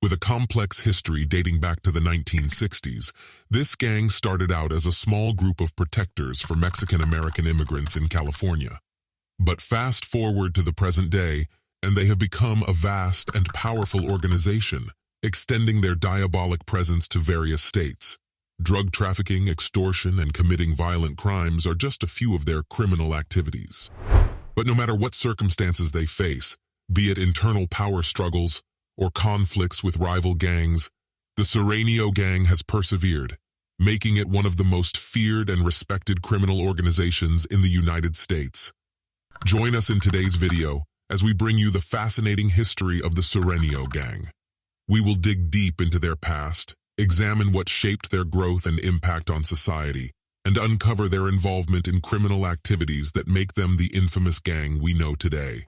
With a complex history dating back to the 1960s, this gang started out as a small group of protectors for Mexican-American immigrants in California. But fast forward to the present day, and they have become a vast and powerful organization, extending their diabolic presence to various states. Drug trafficking, extortion, and committing violent crimes are just a few of their criminal activities. But no matter what circumstances they face, be it internal power struggles or conflicts with rival gangs, the Sureño gang has persevered, making it one of the most feared and respected criminal organizations in the United States. Join us in today's video as we bring you the fascinating history of the Sureño gang. We will dig deep into their past, examine what shaped their growth and impact on society, and uncover their involvement in criminal activities that make them the infamous gang we know today.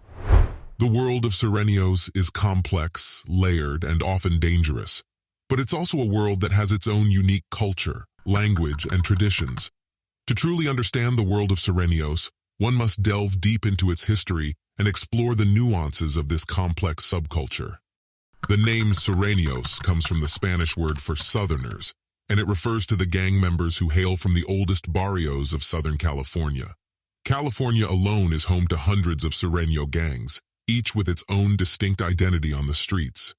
The world of Sureños is complex, layered, and often dangerous, but it's also a world that has its own unique culture, language, and traditions. To truly understand the world of Sureños, one must delve deep into its history and explore the nuances of this complex subculture. The name Sureños comes from the Spanish word for Southerners, and it refers to the gang members who hail from the oldest barrios of Southern California. California alone is home to hundreds of Sureño gangs, each with its own distinct identity on the streets.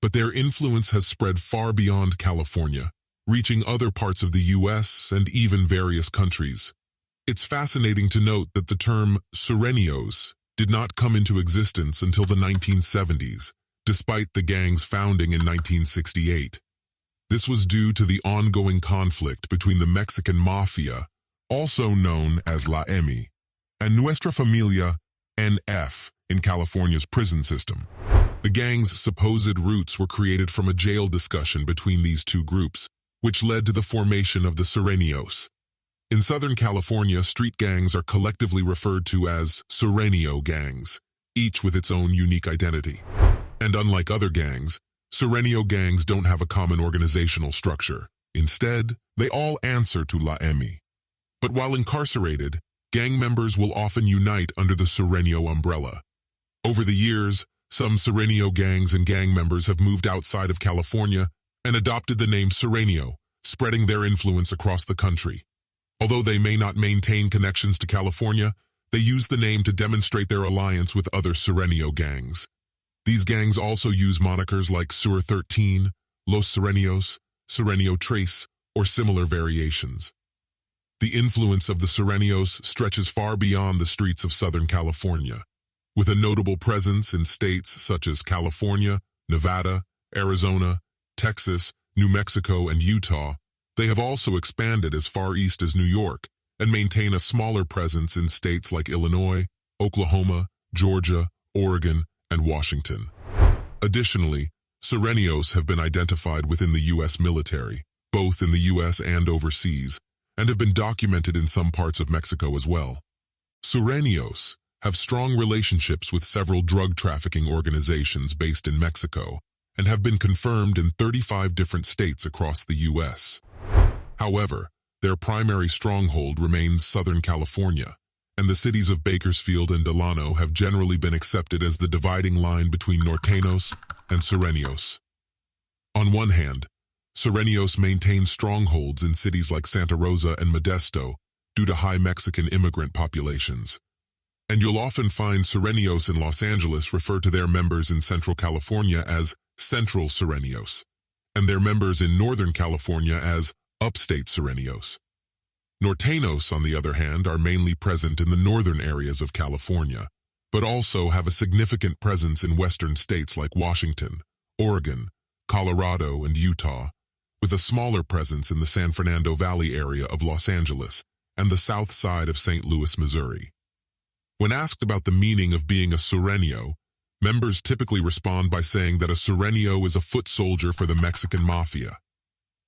But their influence has spread far beyond California, reaching other parts of the U.S. and even various countries. It's fascinating to note that the term Sureños did not come into existence until the 1970s, despite the gang's founding in 1968. This was due to the ongoing conflict between the Mexican Mafia, also known as La M, and Nuestra Familia, NF, in California's prison system. The gang's supposed roots were created from a jail discussion between these two groups, which led to the formation of the Sureños. In Southern California, street gangs are collectively referred to as Sureño gangs, each with its own unique identity. And unlike other gangs, Sureño gangs don't have a common organizational structure. Instead, they all answer to La M. But while incarcerated, gang members will often unite under the Sureño umbrella. Over the years, some Sureño gangs and gang members have moved outside of California and adopted the name Sureño, spreading their influence across the country. Although they may not maintain connections to California, they use the name to demonstrate their alliance with other Sureño gangs. These gangs also use monikers like SUR13, Los Sureños, Sureño Trace, or similar variations. The influence of the Sureños stretches far beyond the streets of Southern California. With a notable presence in states such as California, Nevada, Arizona, Texas, New Mexico, and Utah, they have also expanded as far east as New York and maintain a smaller presence in states like Illinois, Oklahoma, Georgia, Oregon, and Washington. Additionally, Sureños have been identified within the U.S. military, both in the U.S. and overseas, and have been documented in some parts of Mexico as well. Sureños have strong relationships with several drug trafficking organizations based in Mexico and have been confirmed in 35 different states across the U.S. However, their primary stronghold remains Southern California, and the cities of Bakersfield and Delano have generally been accepted as the dividing line between Norteños and Sureños. On one hand, Sureños maintain strongholds in cities like Santa Rosa and Modesto due to high Mexican immigrant populations. And you'll often find Sureños in Los Angeles refer to their members in Central California as Central Sureños, and their members in Northern California as Upstate Sureños. Norteños, on the other hand, are mainly present in the northern areas of California, but also have a significant presence in western states like Washington, Oregon, Colorado, and Utah, with a smaller presence in the San Fernando Valley area of Los Angeles and the south side of St. Louis, Missouri. When asked about the meaning of being a Sureño, members typically respond by saying that a Sureño is a foot soldier for the Mexican Mafia.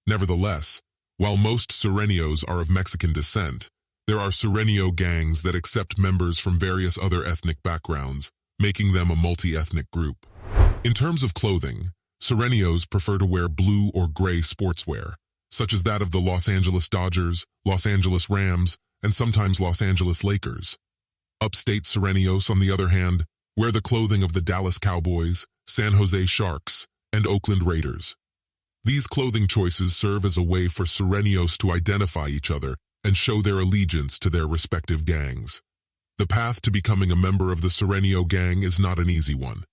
Nevertheless, while most Sureños are of Mexican descent, there are Sureño gangs that accept members from various other ethnic backgrounds, making them a multi-ethnic group. In terms of clothing, Sureños prefer to wear blue or gray sportswear, such as that of the Los Angeles Dodgers, Los Angeles Rams, and sometimes Los Angeles Lakers. Upstate Sureños, on the other hand, wear the clothing of the Dallas Cowboys, San Jose Sharks, and Oakland Raiders. These clothing choices serve as a way for Sureños to identify each other and show their allegiance to their respective gangs. The path to becoming a member of the Sureño gang is not an easy one.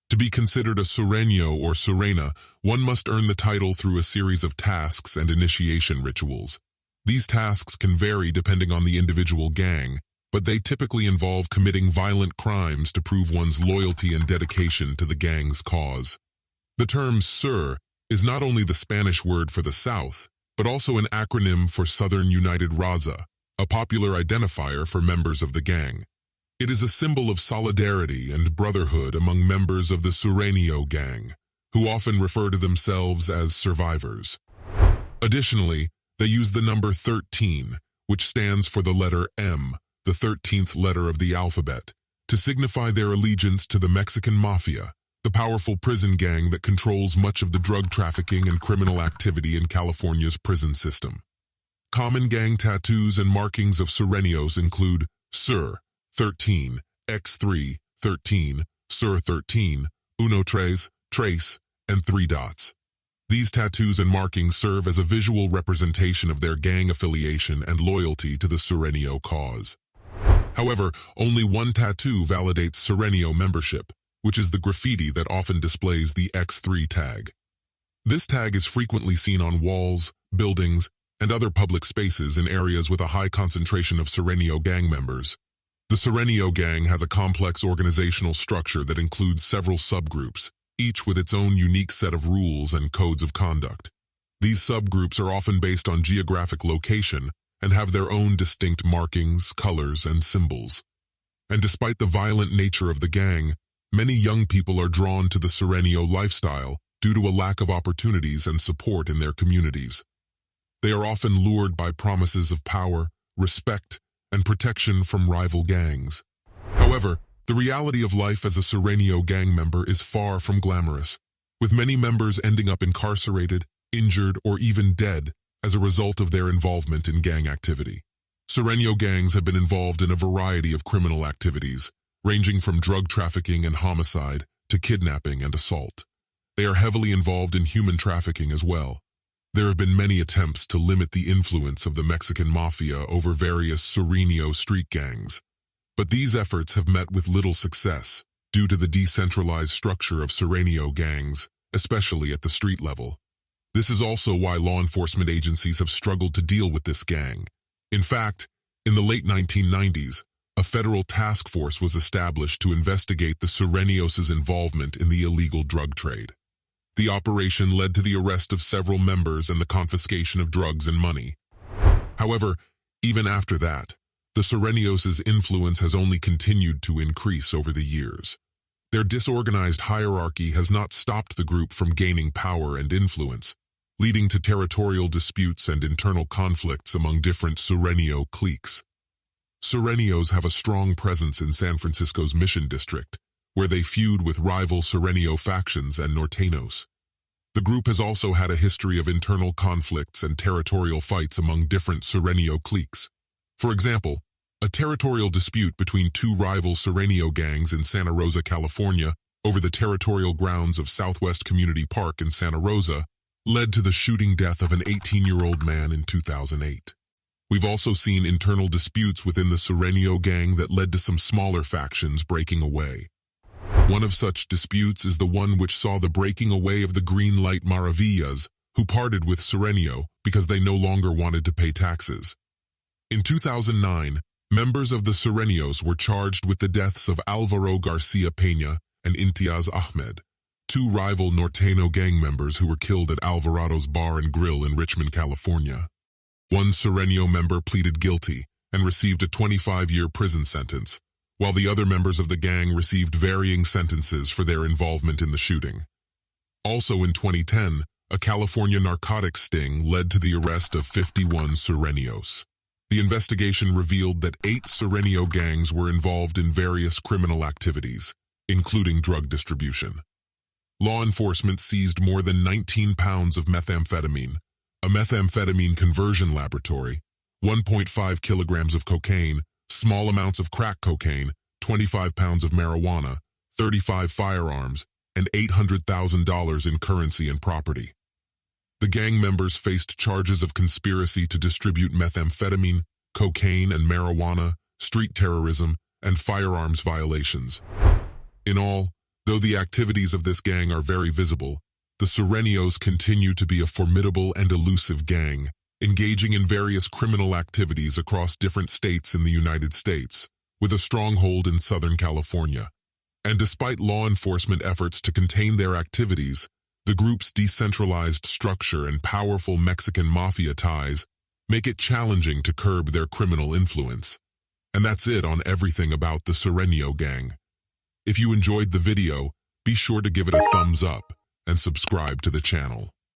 To be considered a Sureño or surena, one must earn the title through a series of tasks and initiation rituals. These tasks can vary depending on the individual gang, but they typically involve committing violent crimes to prove one's loyalty and dedication to the gang's cause. The term SUR is not only the Spanish word for the South, but also an acronym for Southern United Raza, a popular identifier for members of the gang. It is a symbol of solidarity and brotherhood among members of the Sureño gang, who often refer to themselves as survivors. Additionally, they use the number 13, which stands for the letter M, the 13th letter of the alphabet, to signify their allegiance to the Mexican Mafia, the powerful prison gang that controls much of the drug trafficking and criminal activity in California's prison system. Common gang tattoos and markings of Sureños include SUR13, X3, 13, SUR13, 13, trace, and 3 dots. These tattoos and markings serve as a visual representation of their gang affiliation and loyalty to the Sureño cause. However, only one tattoo validates Sureño membership, which is the graffiti that often displays the X3 tag. This tag is frequently seen on walls, buildings, and other public spaces in areas with a high concentration of Sureño gang members. The Sureño gang has a complex organizational structure that includes several subgroups, each with its own unique set of rules and codes of conduct. These subgroups are often based on geographic location and have their own distinct markings, colors, and symbols. And despite the violent nature of the gang, many young people are drawn to the Sureño lifestyle due to a lack of opportunities and support in their communities. They are often lured by promises of power, respect, and protection from rival gangs. However, the reality of life as a Sureño gang member is far from glamorous, with many members ending up incarcerated, injured, or even dead as a result of their involvement in gang activity. Sureño gangs have been involved in a variety of criminal activities, ranging from drug trafficking and homicide to kidnapping and assault. They are heavily involved in human trafficking as well. There have been many attempts to limit the influence of the Mexican Mafia over various Sureño street gangs, but these efforts have met with little success due to the decentralized structure of Sureño gangs, especially at the street level. This is also why law enforcement agencies have struggled to deal with this gang. In fact, in the late 1990s, a federal task force was established to investigate the Sureños' involvement in the illegal drug trade. The operation led to the arrest of several members and the confiscation of drugs and money. However, even after that, the Sureños' influence has only continued to increase over the years. Their disorganized hierarchy has not stopped the group from gaining power and influence, leading to territorial disputes and internal conflicts among different Sureño cliques. Sureños have a strong presence in San Francisco's Mission District, where they feud with rival Sureño factions and norteños. The group has also had a history of internal conflicts and territorial fights among different Sureño cliques. For example, a territorial dispute between two rival Sureño gangs in Santa Rosa, California, over the territorial grounds of Southwest Community Park in Santa Rosa, led to the shooting death of an 18-year-old man in 2008. We've also seen internal disputes within the Sureño gang that led to some smaller factions breaking away. One of such disputes is the one which saw the breaking away of the Green Light Maravillas, who parted with Sureño because they no longer wanted to pay taxes. In 2009, members of the Sureños were charged with the deaths of Alvaro Garcia Peña and Imtiaz Ahmed, two rival norteño gang members who were killed at Alvarado's Bar and Grill in Richmond, California. One Sureño member pleaded guilty and received a 25-year prison sentence, while the other members of the gang received varying sentences for their involvement in the shooting. Also in 2010, a California narcotics sting led to the arrest of 51 Sureños. The investigation revealed that 8 Sureño gangs were involved in various criminal activities, including drug distribution. Law enforcement seized more than 19 pounds of methamphetamine, a methamphetamine conversion laboratory, 1.5 kilograms of cocaine, small amounts of crack cocaine, 25 pounds of marijuana, 35 firearms, and $800,000 in currency and property. The gang members faced charges of conspiracy to distribute methamphetamine, cocaine and marijuana, street terrorism, and firearms violations. In all, though the activities of this gang are very visible, the Sureños continue to be a formidable and elusive gang, engaging in various criminal activities across different states in the United States, with a stronghold in Southern California. And despite law enforcement efforts to contain their activities, the group's decentralized structure and powerful Mexican mafia ties make it challenging to curb their criminal influence. And that's it on everything about the Sureño gang. If you enjoyed the video, be sure to give it a thumbs up and subscribe to the channel.